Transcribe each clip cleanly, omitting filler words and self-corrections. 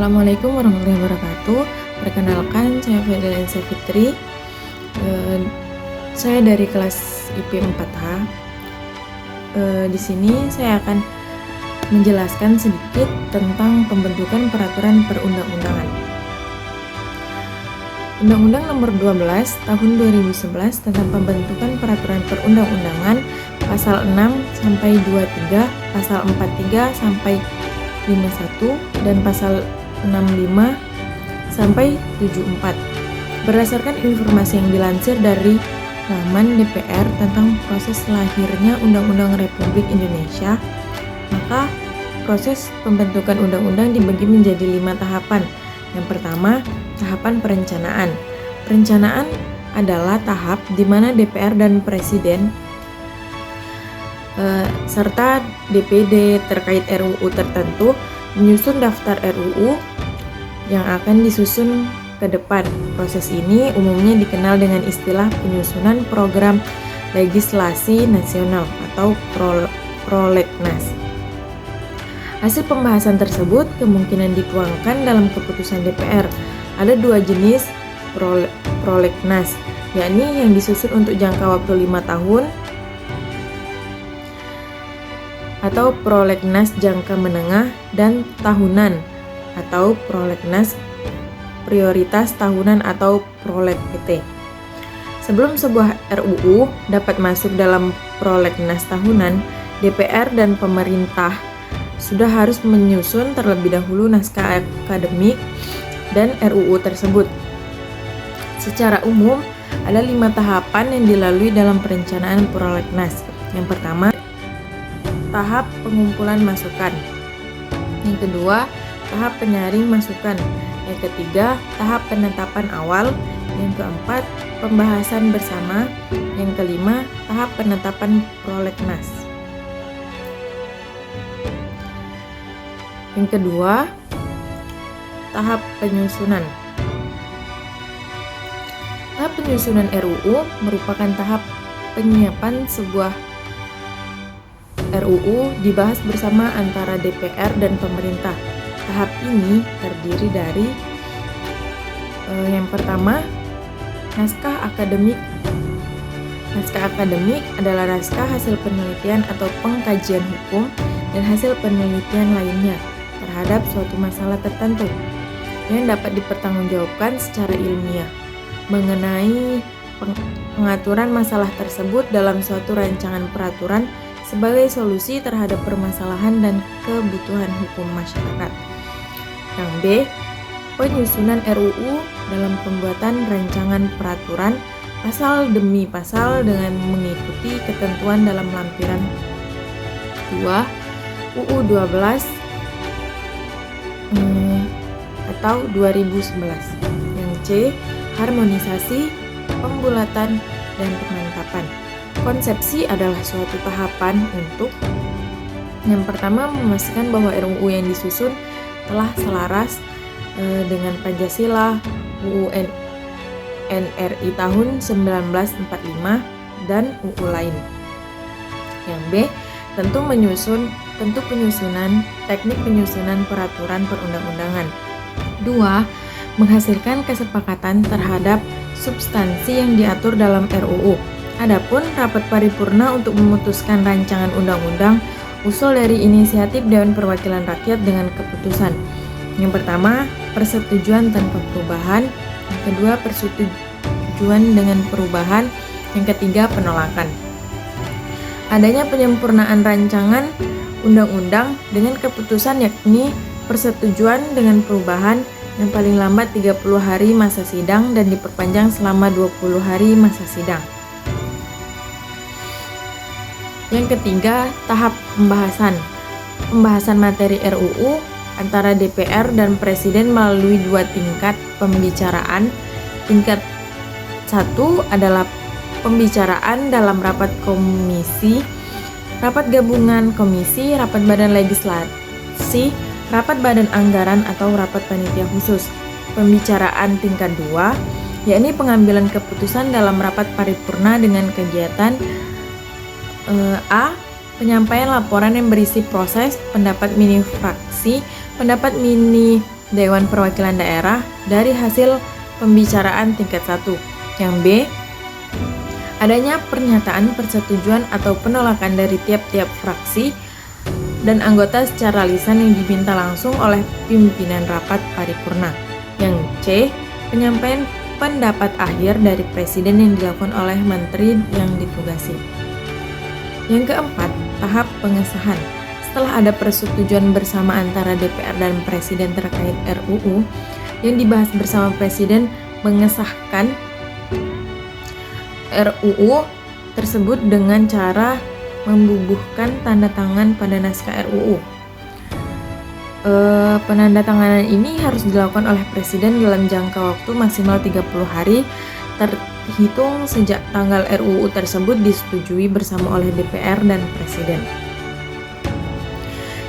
Assalamualaikum warahmatullahi wabarakatuh. Perkenalkan, saya Fedelensa Fitri. Saya dari kelas IP 4H. Di sini saya akan menjelaskan sedikit tentang pembentukan peraturan perundang-undangan. Undang-Undang Nomor 12 Tahun 2011 tentang pembentukan peraturan perundang-undangan pasal 6 sampai 23, pasal 43 sampai 51 dan pasal 65 sampai 74. Berdasarkan informasi yang dilansir dari laman DPR tentang proses lahirnya Undang-Undang Republik Indonesia, maka proses pembentukan undang-undang dibagi menjadi 5 tahapan. Yang pertama, tahapan perencanaan. Perencanaan adalah tahap di mana DPR dan Presiden serta DPD terkait RUU tertentu menyusun daftar RUU yang akan disusun ke depan. Proses ini umumnya dikenal dengan istilah penyusunan program legislasi nasional atau prolegnas. Hasil pembahasan tersebut kemungkinan dituangkan dalam keputusan DPR. Ada 2 jenis prolegnas, yakni yang disusun untuk jangka waktu 5 tahun atau prolegnas jangka menengah dan tahunan atau prolegnas prioritas tahunan atau proleg PT. Sebelum sebuah RUU dapat masuk dalam prolegnas tahunan, DPR dan pemerintah sudah harus menyusun terlebih dahulu naskah akademik dan RUU tersebut. Secara umum, ada 5 tahapan yang dilalui dalam perencanaan prolegnas. Yang pertama, tahap pengumpulan masukan. Yang kedua, tahap penyaring masukan. Yang ketiga, tahap penetapan awal. Yang keempat, pembahasan bersama. Yang kelima, tahap penetapan prolegnas. Yang kedua, tahap penyusunan. Tahap penyusunan RUU merupakan tahap penyiapan sebuah RUU dibahas bersama antara DPR dan pemerintah. Tahap ini terdiri dari yang pertama, naskah akademik. Naskah akademik adalah naskah hasil penelitian atau pengkajian hukum dan hasil penelitian lainnya terhadap suatu masalah tertentu yang dapat dipertanggungjawabkan secara ilmiah mengenai pengaturan masalah tersebut dalam suatu rancangan peraturan sebagai solusi terhadap permasalahan dan kebutuhan hukum masyarakat. Yang B, penyusunan RUU dalam pembuatan rancangan peraturan pasal demi pasal dengan mengikuti ketentuan dalam lampiran 2 UU 12 atau 2011. Yang C, harmonisasi, pembulatan, dan pemantapan. Konsepsi adalah suatu tahapan untuk yang pertama memastikan bahwa RUU yang disusun telah selaras dengan Pancasila, UU NRI tahun 1945 dan UU lain. Yang B, tentu penyusunan teknik penyusunan peraturan perundang-undangan. 2, menghasilkan kesepakatan terhadap substansi yang diatur dalam RUU. Adapun rapat paripurna untuk memutuskan rancangan undang-undang usul dari inisiatif Dewan Perwakilan Rakyat dengan keputusan. Yang pertama, persetujuan tanpa perubahan. Yang kedua, persetujuan dengan perubahan. Yang ketiga, penolakan. Adanya penyempurnaan rancangan undang-undang dengan keputusan yakni persetujuan dengan perubahan yang paling lambat 30 hari masa sidang dan diperpanjang selama 20 hari masa sidang. Yang ketiga, tahap pembahasan. Pembahasan materi RUU antara DPR dan Presiden melalui 2 tingkat pembicaraan. Tingkat 1 adalah pembicaraan dalam rapat komisi, rapat gabungan komisi, rapat badan legislasi, rapat badan anggaran atau rapat panitia khusus. Pembicaraan tingkat 2, yakni pengambilan keputusan dalam rapat paripurna dengan kegiatan A. Penyampaian laporan yang berisi proses, pendapat mini fraksi, pendapat mini Dewan Perwakilan Daerah dari hasil pembicaraan tingkat 1. Yang B, adanya pernyataan persetujuan atau penolakan dari tiap-tiap fraksi dan anggota secara lisan yang diminta langsung oleh pimpinan rapat paripurna. Yang C, penyampaian pendapat akhir dari presiden yang dilakukan oleh menteri yang ditugasi. Yang keempat, tahap pengesahan. Setelah ada persetujuan bersama antara DPR dan presiden terkait RUU yang dibahas bersama presiden mengesahkan RUU tersebut dengan cara membubuhkan tanda tangan pada naskah RUU. Penandatanganan ini harus dilakukan oleh presiden dalam jangka waktu maksimal 30 hari terhitung sejak tanggal RUU tersebut disetujui bersama oleh DPR dan presiden.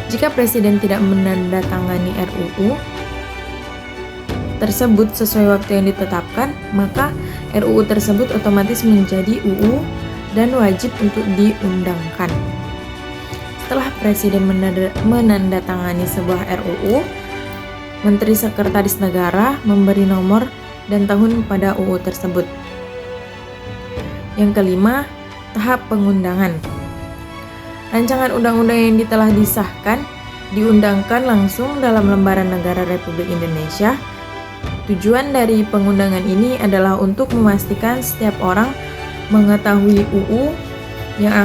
Jika presiden tidak menandatangani RUU tersebut sesuai waktu yang ditetapkan, maka RUU tersebut otomatis menjadi UU dan wajib untuk diundangkan. Setelah presiden menandatangani sebuah RUU, Menteri Sekretaris Negara memberi nomor dan tahun pada UU tersebut. Yang kelima, tahap pengundangan. Rancangan undang-undang yang telah disahkan diundangkan langsung dalam lembaran negara Republik Indonesia. Tujuan dari pengundangan ini adalah untuk memastikan setiap orang mengetahui UU yang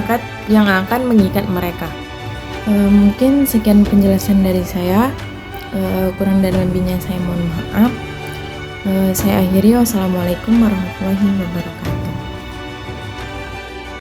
akan mengikat mereka. Mungkin sekian penjelasan dari saya. Kurang dan lebihnya saya mohon maaf. Saya akhiri. Wassalamualaikum warahmatullahi wabarakatuh.